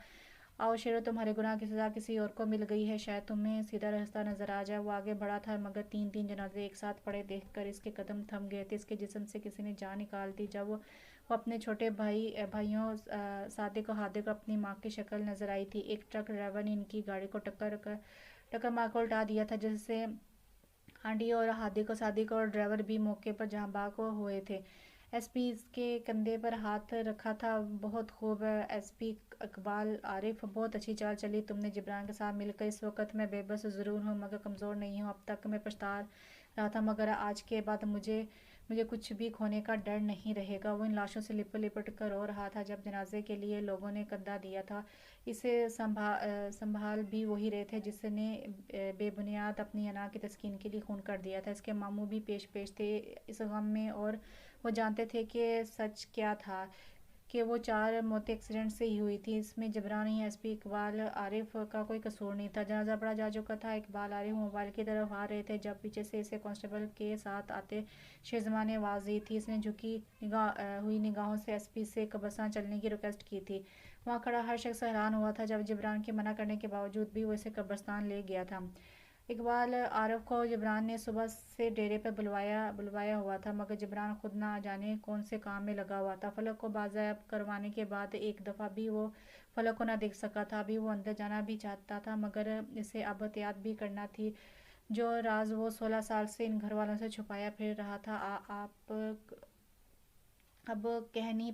आओ शेरो, तुम्हारे गुनाह की सज़ा किसी और को मिल गई है, शायद तुम्हें सीधा रास्ता नजर आ जाए। वो आगे बढ़ा था, मगर तीन जनाजे एक साथ पड़े देखकर इसके कदम थम गए थे। इसके जिस्म से किसी ने जान निकाल दी। जब वो अपने छोटे भाइयों सादिक और हादिक को अपनी माँ की शक्ल नजर आई थी। एक ट्रक ड्राइवर ने इनकी गाड़ी को टक्कर मार कर उल्टा दिया था, जिससे हांडी और हादिक और सादिक और ड्राइवर भी मौके पर जहाँ बाग हुए थे। एसपी इसके कंधे पर हाथ रखा था। बहुत खूब एसपी इकबाल आरिफ, बहुत अच्छी चाल चली तुमने जिब्रान के साथ मिलकर। इस वक्त मैं बेबस ज़रूर हूँ, मगर कमज़ोर नहीं हूँ। अब तक मैं पछता रहा था, मगर आज के बाद मुझे मुझे कुछ भी खोने का डर नहीं रहेगा। वो इन लाशों से लिपट कर रो रहा था जब जनाजे के लिए लोगों ने कंधा दिया था। इसे संभाल भी वही रहे थे जिसने बेबुनियाद अपनी अना की तस्कीन के लिए खून कर दिया था। इसके मामू भी पेश थे इस गम में, और वो जानते थे कि सच क्या था, कि वो 4 मौतें एक्सीडेंट से ही हुई थी। इसमें जबरानी एसपी इकबाल आरिफ का कोई कसूर नहीं था। जनाजा बड़ा जा चुका था। इकबाल आरिफ मोबाइल की तरफ आ रहे थे जब पीछे से इसे कांस्टेबल के साथ आते शेरजमान ने आवाज़ दी थी। इसने झुकी हुई निगाहों से एसपी से कब्रिस्तान चलने की रिक्वेस्ट की थी। वहाँ खड़ा हर शख्स हैरान हुआ था जब जबरान के मना करने के बावजूद भी वो इसे कब्रिस्तान ले गया था। इकबाल आरिफ को जबरान ने सुबह से डेरे पर बुलवाया हुआ था, मगर जबरान खुद ना जाने कौन से काम में लगा हुआ था। फलक को बाज़ायब करवाने के बाद एक दफ़ा भी वो फलक को ना देख सका था। अभी वो अंदर जाना भी चाहता था, मगर इसे अब एहतियात भी करना थी। जो राज वो 16 साल से इन घर वालों से छुपाया फिर रहा था, आप अब कह नहीं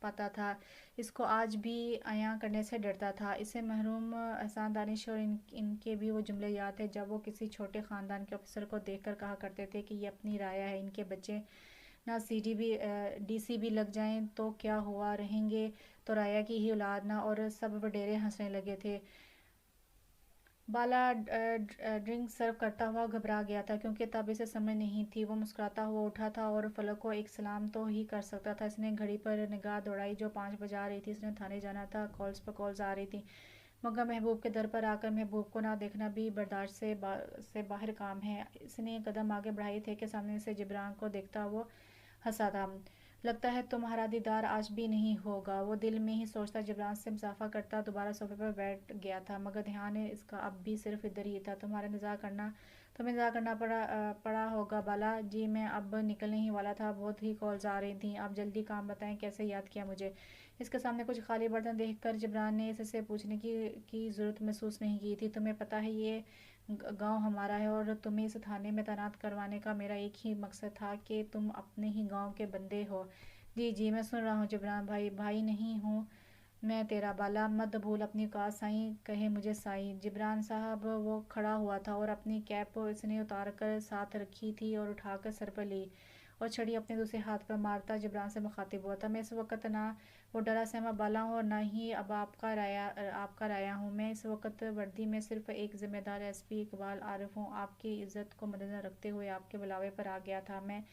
पाता था। इसको आज भी आया करने से डरता था। इसे महरूम एहसान दानिश और इनके भी वो जुमले याद थे जब वो किसी छोटे ख़ानदान के ऑफिसर को देखकर कहा करते थे कि ये अपनी राया है, इनके बच्चे ना डीसी भी लग जाएं तो क्या हुआ, रहेंगे तो राया की ही औलाद ना। और सब वडेरे हंसने लगे थे। बाला ड्रिंक सर्व करता हुआ घबरा गया था, क्योंकि तब इसे समझ नहीं थी। वो मुस्कुराता हुआ उठा था और फलक को एक सलाम तो ही कर सकता था। इसने घड़ी पर निगाह दौड़ाई जो 5 बजा रही थी। इसने थाने जाना था, कॉल्स पर कॉल्स आ रही थी, मगर महबूब के दर पर आकर महबूब को ना देखना भी बर्दाश्त से बाहर काम है। इसने कदम आगे बढ़ाए थे कि सामने से जिब्रान को देखता वो हंसा था। लगता है तुम्हारा दीदार आज भी नहीं होगा, वो दिल में ही सोचता। जिब्रान से मुसाफा करता दोबारा सोफे पर बैठ गया था, मगर ध्यान इसका अब भी सिर्फ इधर ही था। तुम्हें इंतज़ार करना पड़ा होगा बाला जी। मैं अब निकलने ही वाला था, बहुत ही कॉल्स आ रही थी। आप जल्दी काम बताएं, कैसे याद किया मुझे? इसके सामने कुछ खाली बर्तन देखकर जिब्रान ने इससे पूछने की ज़रूरत महसूस नहीं की थी। तुम्हें पता है ये गांव हमारा है, और तुम्हें इस थाने में तैनात करवाने का मेरा एक ही मकसद था कि तुम अपने ही गांव के बंदे हो। जी जी, मैं सुन रहा हूँ जिब्रान भाई। भाई नहीं हूँ मैं तेरा बाला, मत भूल अपनी औकात। साईं कहे मुझे साईं। जिब्रान साहब वो खड़ा हुआ था और अपनी कैप इसने उतार कर साथ रखी थी और उठाकर सर पर ली। और छड़ी अपने दूसरे हाथ पर मारता जबरान से मुखातिब हुआ था। मैं इस वक्त ना वो डरा सहमा बाला हूँ और ना ही अब आपका राया हूँ। मैं इस वक्त वर्दी में सिर्फ एक जिम्मेदार एसपी इकबाल आरिफ हूँ। आपकी इज्जत को मद्देनजर रखते हुए आपके बुलावे पर आ गया था मैं,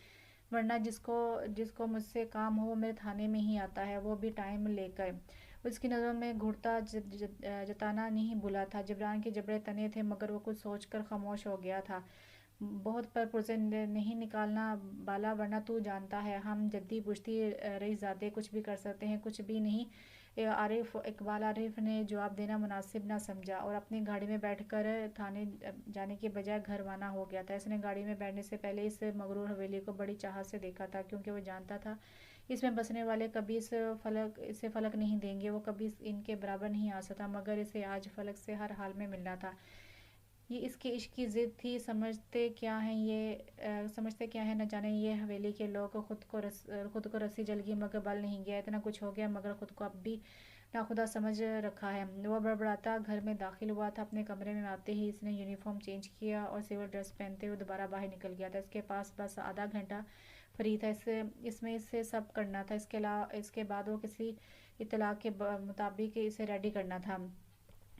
वरना जिसको जिसको मुझसे काम हो वो मेरे थाने में ही आता है, वो भी टाइम लेकर। उसकी नज़रों में घूरता जताना नहीं भूला था। जबरान के जबड़े तने थे मगर वो कुछ सोचकर खामोश हो गया था। बहुत पर पुरजे नहीं निकालना बाला, वरना तू जानता है हम जद्दी पुश्ती रईसजादे कुछ भी कर सकते हैं। कुछ भी नहीं, इकबाल आरिफ ने जवाब देना मुनासिब ना समझा और अपनी गाड़ी में बैठकर थाने जाने के बजाय घर रवाना हो गया था। इसने गाड़ी में बैठने से पहले इस मगरूर हवेली को बड़ी चाहत से देखा था, क्योंकि वो जानता था इसमें बसने वाले कभी इसे फलक नहीं देंगे, वो कभी इनके बराबर नहीं आ सकता, मगर इसे आज फलक से हर हाल में मिलना था। ये इसके इश्क की ज़िद थी। समझते क्या है न जाने ये हवेली के लोग। खुद को रस्सी जल गई मगर बल नहीं गया। इतना कुछ हो गया मगर खुद को अब भी नाखुदा समझ रखा है। वो बड़बड़ाता घर में दाखिल हुआ था। अपने कमरे में आते ही इसने यूनिफॉर्म चेंज किया और सिविल ड्रेस पहनते हुए दोबारा बाहर निकल गया था। इसके पास बस आधा घंटा फ्री था। इसमें इससे सब करना था। इसके बाद वो किसी इतला के मुताबिक इसे रेडी करना था।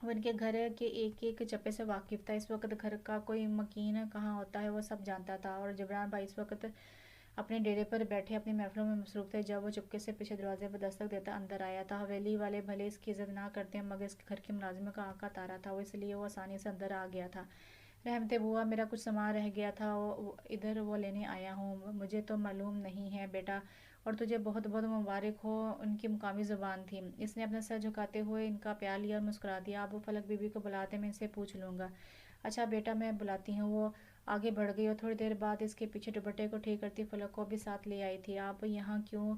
वो इनके घर के एक एक चप्पे से वाकिफ था। इस वक्त घर का कोई मकीन कहाँ होता है वो सब जानता था। और जबरान भाई इस वक्त अपने डेरे पर बैठे अपनी महफिलों में मसरूफ थे जब वो चुपके से पीछे दरवाजे पर दस्तक देता अंदर आया था। हवेली वाले भले इसकी इज्जत ना करते मगर इसके घर के मुलाजिम का आका तारा था, वो इसलिए वो आसानी से अंदर आ गया था। रहमते बुआ, मेरा कुछ सामान रह गया था, इधर वो लेने आया हूँ। मुझे तो मालूम नहीं है बेटा, और तुझे बहुत बहुत मुबारक हो। उनकी मुकामी ज़ुबान थी। इसने अपना सर झुकाते हुए इनका प्यार लिया और मुस्कुरा दिया। आप फलक बीबी को बुलाते, मैं इनसे पूछ लूँगा। अच्छा बेटा, मैं बुलाती हूँ। वो आगे बढ़ गई और थोड़ी देर बाद इसके पीछे दुपट्टे को ठीक करती फलक को भी साथ ले आई थी। आप यहाँ क्यों?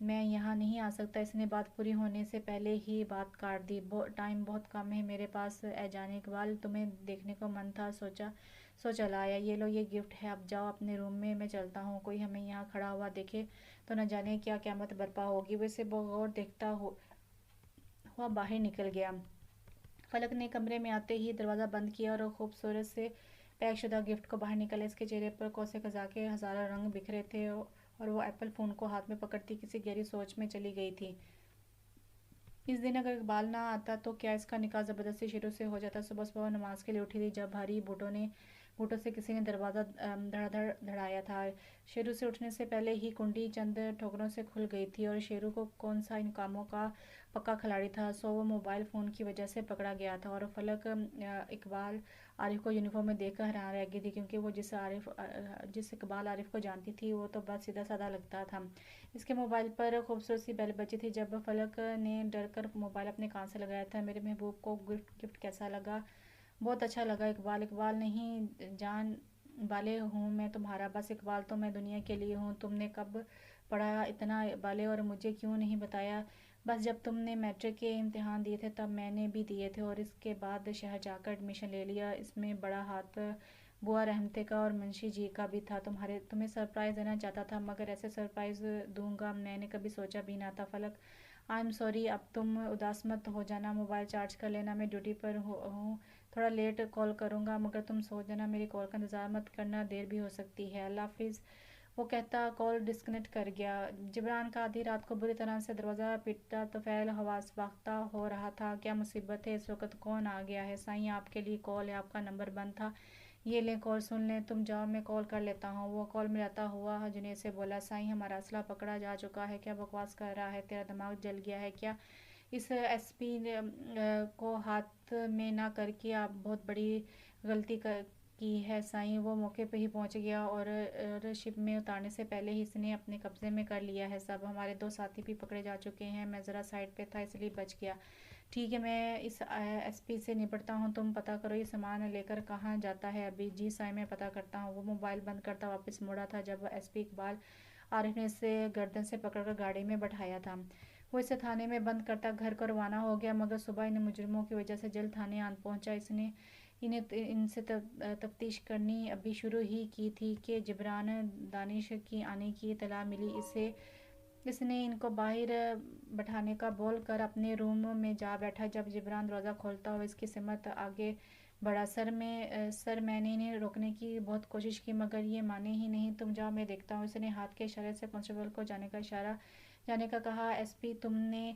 मैं यहाँ नहीं आ सकता। इसने बात पूरी होने से पहले ही बात काट दी। टाइम बहुत कम है मेरे पास। ए जाने इकबाल, तुम्हें देखने को मन था, सो चला आया। ये लो, ये गिफ्ट है, अब जाओ अपने रूम में, मैं चलता हूँ। कोई हमें यहाँ खड़ा हुआ देखे तो न जाने क्या क़यामत बर्पा होगी। वैसे बगौर देखता हुआ बाहर निकल गया। फलक ने कमरे में आते ही दरवाज़ा बंद किया और खूबसूरत से पैक शुदा गिफ्ट को बाहर निकला। इसके चेहरे पर कौसे खजा के हज़ारों रंग बिखरे थे और वो एप्पल फ़ोन को हाथ में पकड़ती किसी गहरी सोच में चली गई थी। इस दिन अगर इकबाल ना आता तो क्या इसका निकाह ज़बरदस्ती शुरू से हो जाता। सुबह सुबह नमाज के लिए उठी थी जब भारी बूटों से किसी ने दरवाज़ा धड़ाधड़ धड़ाया था। शेरू से उठने से पहले ही कुंडी चंद ठोकरों से खुल गई थी और शेरू को कौन सा इन कामों का पक्का खिलाड़ी था, सो वो मोबाइल फ़ोन की वजह से पकड़ा गया था। और फलक इकबाल आरिफ को यूनिफॉर्म में देखकर हैरान रह गई थी, क्योंकि वो जिस इकबाल आरिफ को जानती थी वो तो बस सीधा साधा लगता था। इसके मोबाइल पर खूबसूरत सी बेल बजी थी। जब फलक ने डर कर मोबाइल अपने कान से लगाया था। मेरे महबूब को गिफ्ट कैसा लगा? बहुत अच्छा लगा इकबाल। इकबाल नहीं, जान वाले हूँ मैं तुम्हारा। बस इकबाल तो मैं दुनिया के लिए हूँ। तुमने कब पढ़ा इतना बाले, और मुझे क्यों नहीं बताया? बस जब तुमने मैट्रिक के इम्तिहान दिए थे तब मैंने भी दिए थे, और इसके बाद शहर जाकर एडमिशन ले लिया। इसमें बड़ा हाथ बुआ रहमते का और मुंशी जी का भी था। तुम्हें सरप्राइज़ देना चाहता था, मगर ऐसे सरप्राइज़ दूंगा मैंने कभी सोचा भी ना था। फलक, आई एम सॉरी। अब तुम उदास मत हो जाना, मोबाइल चार्ज कर लेना। मैं ड्यूटी पर हूँ, थोड़ा लेट कॉल करूँगा, मगर तुम सो जाना। मेरी कॉल का इंतज़ार मत करना, देर भी हो सकती है। अल्लाह हाफिज़। वो कहता कॉल डिस्कनेक्ट कर गया। जबरान का आधी रात को बुरी तरह से दरवाज़ा पीटता तफैल हवास बाख्ता हो रहा था। क्या मुसीबत है? इस वक्त कौन आ गया है? साईं, आपके लिए कॉल है, आपका नंबर बंद था। ये लें, कॉल सुन लें। तुम जाओ, मैं कॉल कर लेता हूँ। वो कॉल मिलाता हुआ जुनैद से बोला, साईं, हमारा असला पकड़ा जा चुका है। क्या बकवास कर रहा है? तेरा दिमाग जल गया है क्या? इस एसपी को हाथ में ना करके आप बहुत बड़ी गलती की है साईं। वो मौके पे ही पहुंच गया और शिप में उतारने से पहले ही इसने अपने कब्जे में कर लिया है सब। हमारे 2 साथी भी पकड़े जा चुके हैं। मैं ज़रा साइड पे था इसलिए बच गया। ठीक है, मैं इस एसपी से निपटता हूँ, तुम पता करो ये सामान लेकर कहाँ जाता है अभी। जी साईं, मैं पता करता हूँ। वो मोबाइल बंद करता वापस मुड़ा था जब एसपी इकबाल आरिफ ने इसे गर्दन से पकड़कर गाड़ी में बैठाया था। वो इसे थाने में बंद करता घर को रवाना हो गया, मगर सुबह इन मुजरिमों की वजह से जल्द थाने आन पहुंचा। इनसे तफ्तीश करनी अभी शुरू ही की थी कि जबरान दानिश की आने की इतला मिली। इसने इनको बाहर बैठाने का बोल कर अपने रूम में जा बैठा। जब जबरान दरवाज़ा खोलता हुआ इसकी सिमत आगे بڑا سر میں نے انہیں روکنے کی بہت کوشش کی مگر یہ مانے ہی نہیں۔ تم جاؤ، میں دیکھتا ہوں۔ اس نے ہاتھ کے اشارے سے کانسٹیبل کو جانے کا کہا۔ ایس پی تم نے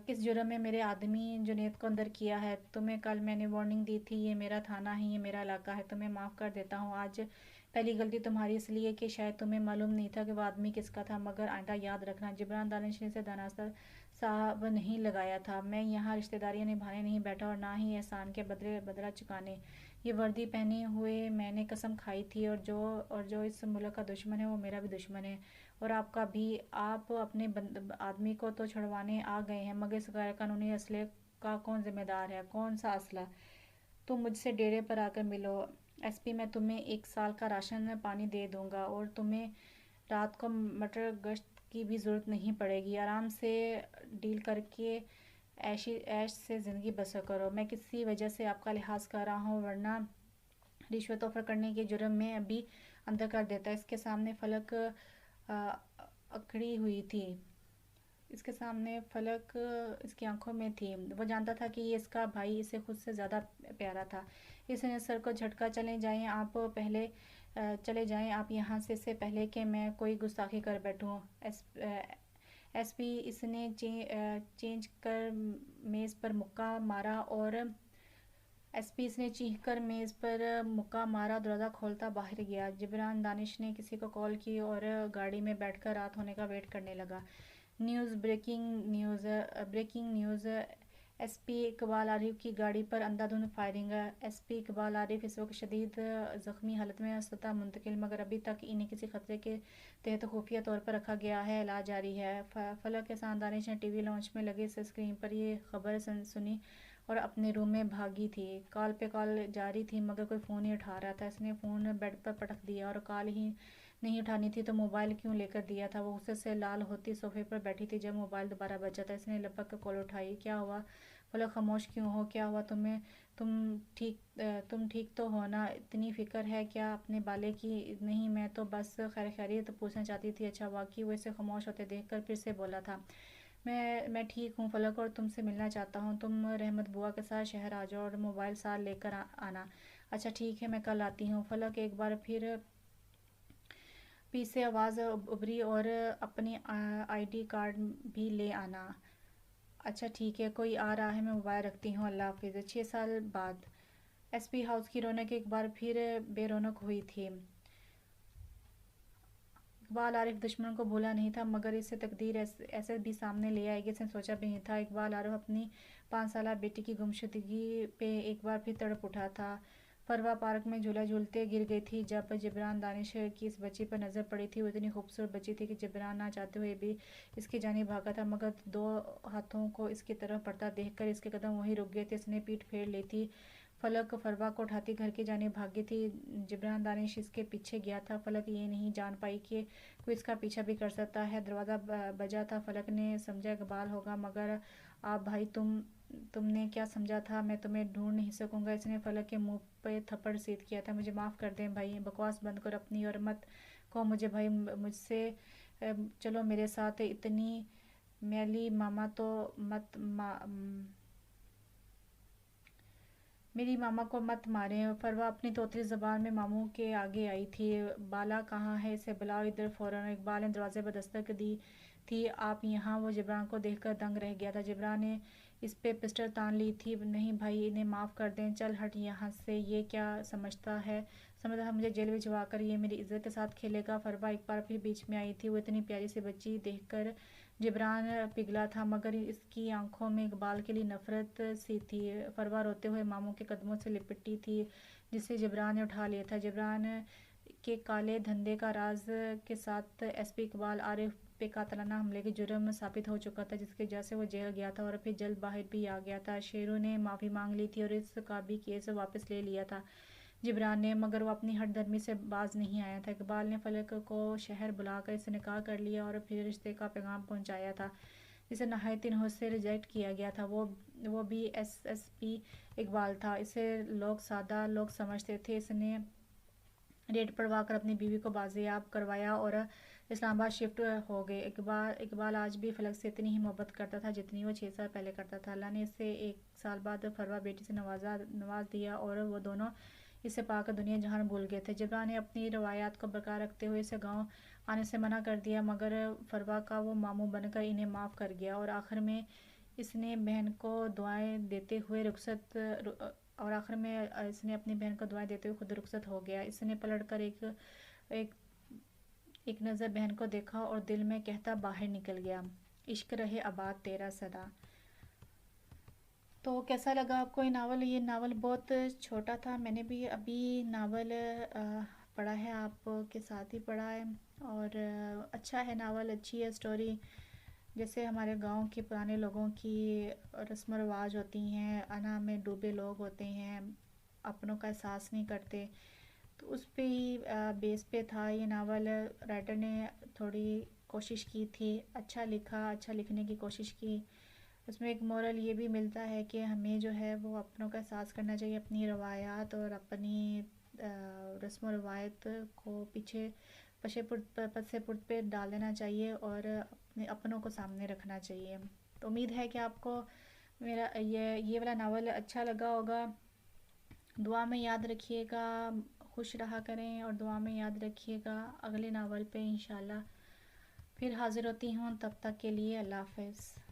کس جرم میں میرے آدمی جنید کو اندر کیا ہے؟ تمہیں کل میں نے وارننگ دی تھی، یہ میرا تھانہ ہے، یہ میرا علاقہ ہے، تمہیں معاف کر دیتا ہوں۔ آج پہلی غلطی تمہاری اس لیے کہ شاید تمہیں معلوم نہیں تھا کہ وہ آدمی کس کا تھا، مگر آئندہ یاد رکھنا جبران دانش نے اسے دانستہ صاحب نہیں لگایا تھا۔ میں یہاں رشتہ داریاں نبھانے نہیں بیٹھا اور نہ ہی احسان کے بدلہ چکانے۔ یہ وردی پہنے ہوئے میں نے قسم کھائی تھی اور جو اس ملک کا دشمن ہے وہ میرا بھی دشمن ہے اور آپ کا بھی۔ آپ اپنے آدمی کو تو چھڑوانے آ گئے ہیں مگر اس غیر قانونی اسلحے کا کون ذمہ دار ہے؟ کون سا اسلحہ؟ تم مجھ سے ڈیرے پر آ کر ملو ایس پی، میں تمہیں 1 سال کا راشن پانی دے دوں گا اور تمہیں رات کو مٹر گشت کی بھی ضرورت نہیں پڑے گی۔ آرام سے ڈیل کر کے عیش سے زندگی بسر کرو۔ میں کسی وجہ سے آپ کا لحاظ کر رہا ہوں ورنہ رشوت آفر کرنے کے جرم میں ابھی اندر کر دیتا۔ اس کے سامنے فلک اکڑی ہوئی تھی۔ اس کے سامنے فلک اس کی آنکھوں میں تھی۔ وہ جانتا تھا کہ یہ اس کا بھائی اسے خود سے زیادہ پیارا تھا۔ اس نے سر کو جھٹکا۔ چلے جائیں آپ یہاں سے، اس سے پہلے کہ میں کوئی گستاخی کر بیٹھوں۔ ایس پی اس نے چینج کر میز پر مکہ مارا، دروازہ کھولتا باہر گیا۔ جبران دانش نے کسی کو کال کی اور گاڑی میں بیٹھ کر رات ہونے کا ویٹ کرنے لگا۔ Breaking news S P Iqbal Arif کی گاڑی پر اندھا دھند فائرنگ۔ ایس پی اقبال عارف اس وقت شدید زخمی حالت میں اسپتال منتقل، مگر ابھی تک انہیں کسی خطرے کے تحت خفیہ طور پر رکھا گیا ہے، علاج جاری ہے۔ فلک احسان دانش نے ٹی وی لاؤنج میں لگے اسکرین پر یہ خبر سنی اور اپنے روم میں بھاگی تھی۔ کال پہ کال جاری تھی مگر کوئی فون نہیں اٹھا رہا تھا۔ اس نے فون بیڈ پر پٹک دیا اور کال ہی نہیں اٹھانی تھی تو موبائل کیوں لے کر دیا تھا؟ وہ غصے سے لال ہوتی صوفے پر بیٹھی تھی جب موبائل دوبارہ بجا تھا۔ اس نے لپک کر کال اٹھائی۔ کیا ہوا فلک؟ خاموش کیوں ہو؟ کیا ہوا تمہیں؟ تم ٹھیک تو ہو نا؟ اتنی فکر ہے کیا اپنے بالے کی؟ نہیں، میں تو بس خیریت پوچھنا چاہتی تھی۔ اچھا واقعی؟ وہ اسے خاموش ہوتے دیکھ کر پھر سے بولا تھا۔ میں ٹھیک ہوں فلک اور تم سے ملنا چاہتا ہوں۔ تم رحمت بوا کے ساتھ شہر آ جاؤ اور موبائل ساتھ لے کر آنا۔ اچھا ٹھیک ہے، میں کل آتی ہوں۔ فلک ایک بار پھر پیچھے آواز ابھری، اور اپنی آئی ڈی کارڈ بھی لے آنا۔ اچھا ٹھیک ہے، کوئی آ رہا ہے، میں موبائل رکھتی ہوں، اللہ حافظ۔ 6 سال بعد ایس پی ہاؤس کی رونق ایک بار پھر بے رونق ہوئی تھی۔ اقبال عارف دشمن کو بھولا نہیں تھا مگر اسے تقدیر ایسے بھی سامنے لے آئے گی اس نے سوچا بھی نہیں تھا۔ اقبال عارف اپنی 5 سالہ بیٹی کی گمشدگی پہ ایک بار پھر تڑپ اٹھا تھا۔ فروا پارک میں جھولا جھولتے گر گئی تھی جب جبران دانش کی اس بچی پر نظر پڑی تھی۔ وہ اتنی خوبصورت بچی تھی کہ جبران نہ چاہتے ہوئے بھی اس کی جانب بھاگا تھا مگر 2 ہاتھوں کو اس کی طرف بڑھتا دیکھ کر اس کے قدم وہیں رک گئے تھے۔ اس نے پیٹھ پھیر لی تھی۔ فلک فروا کو اٹھاتی گھر کی جانب بھاگی تھی۔ جبران دانش اس کے پیچھے گیا تھا۔ فلک یہ نہیں جان پائی کہ کوئی اس کا پیچھا بھی کر سکتا ہے۔ دروازہ بجا تھا۔ فلک نے سمجھا اقبال ہوگا مگر آپ بھائی تم نے کیا سمجھا تھا میں تمہیں ڈھونڈ نہیں سکوں گا؟ اس نے فلک کے منہ پہ تھپڑ سیدھ کیا تھا۔ مجھے معاف کر دیں بھائی، بکواس بند کرو اپنی اور مت کہو مجھے بھائی، مجھ سے چلو میرے ساتھ۔ اتنی میری ماما کو مت ماریں۔ فروا اپنی توتلی زبان میں ماموں کے آگے آئی تھی۔ بالا کہاں ہے؟ اسے بلاؤ ادھر فوراً۔ اقبال نے دروازے پر دستک دی تھی۔ آپ یہاں؟ وہ جبران کو دیکھ کر دنگ رہ گیا تھا۔ جبران نے اس پہ پسٹل تان لی تھی۔ نہیں بھائی، انہیں معاف کر دیں۔ چل ہٹ یہاں سے۔ یہ کیا سمجھتا ہے مجھے جیل بھجوا کر یہ میری عزت کے ساتھ کھیلے گا؟ فروا ایک بار پھر بیچ میں آئی تھی۔ وہ اتنی پیاری سی بچی دیکھ کر جبران پگھلا تھا مگر اس کی آنکھوں میں اقبال کے لیے نفرت سی تھی۔ فروا روتے ہوئے ماموں کے قدموں سے لپٹی تھی جسے جبران نے اٹھا لیا تھا۔ جبران کے کالے دھندے کا راز کے ساتھ ایس پی اقبال عارف پہ قاتلانہ حملے کے جرم ثابت ہو چکا تھا جس کی وجہ سے وہ جیل گیا تھا اور پھر جلد باہر بھی آ گیا تھا۔ شیرو نے معافی مانگ لی تھی اور اس کا بھی کیس واپس لے لیا تھا جبران نے، مگر وہ اپنی ہٹ دھرمی سے باز نہیں آیا تھا۔ اقبال نے فلک کو شہر بلا کر اس سے نکاح کر لیا اور پھر رشتے کا پیغام پہنچایا تھا جسے نہایت نحوست سے ریجیکٹ کیا گیا تھا۔ وہ بھی ایس پی اقبال تھا۔ اسے لوگ سادہ لوگ سمجھتے تھے۔ اس نے ریٹ پڑوا کر اپنی بیوی کو بازیاب کروایا اور اسلام آباد شفٹ ہو گئے۔ اقبال آج بھی فلک سے اتنی ہی محبت کرتا تھا جتنی وہ 6 سال پہلے کرتا تھا۔ اللہ نے اسے 1 سال بعد فروا بیٹی سے نواز دیا اور وہ دونوں اسے پا کر دنیا جہان بھول گئے تھے۔ جبران نے اپنی روایات کو برقرار رکھتے ہوئے اسے گاؤں آنے سے منع کر دیا، مگر فروا کا وہ ماموں بن کر انہیں معاف کر گیا اور آخر میں اس نے اپنی بہن کو دعائیں دیتے ہوئے خود رخصت ہو گیا۔ اس نے پلٹ کر ایک نظر بہن کو دیکھا اور دل میں کہتا باہر نکل گیا، عشق رہے آباد تیرا سدا۔ تو کیسا لگا آپ کو یہ ناول؟ یہ ناول بہت چھوٹا تھا، میں نے بھی ابھی ناول پڑھا ہے، آپ کے ساتھ ہی پڑھا ہے، اور اچھا ہے ناول، اچھی ہے سٹوری۔ جیسے ہمارے گاؤں کے پرانے لوگوں کی رسم و رواج ہوتی ہیں، انا میں ڈوبے لوگ ہوتے ہیں، اپنوں کا احساس نہیں کرتے، تو اس پہ ہی بیس پہ تھا یہ ناول۔ رائٹر نے تھوڑی کوشش کی تھی، اچھا لکھا، اچھا لکھنے کی کوشش کی۔ اس میں ایک مورل یہ بھی ملتا ہے کہ ہمیں جو ہے وہ اپنوں کا احساس کرنا چاہیے، اپنی روایات اور اپنی رسم و روایت کو پس پرد پہ ڈال دینا چاہیے اور اپنے اپنوں کو سامنے رکھنا چاہیے۔ تو امید ہے کہ آپ کو میرا یہ والا ناول اچھا لگا ہوگا۔ دعا میں یاد رکھیے گا، خوش رہا کریں اور دعا میں یاد رکھیے گا۔ اگلے ناول پہ انشاءاللہ پھر حاضر ہوتی ہوں، تب تک کے لیے اللہ حافظ۔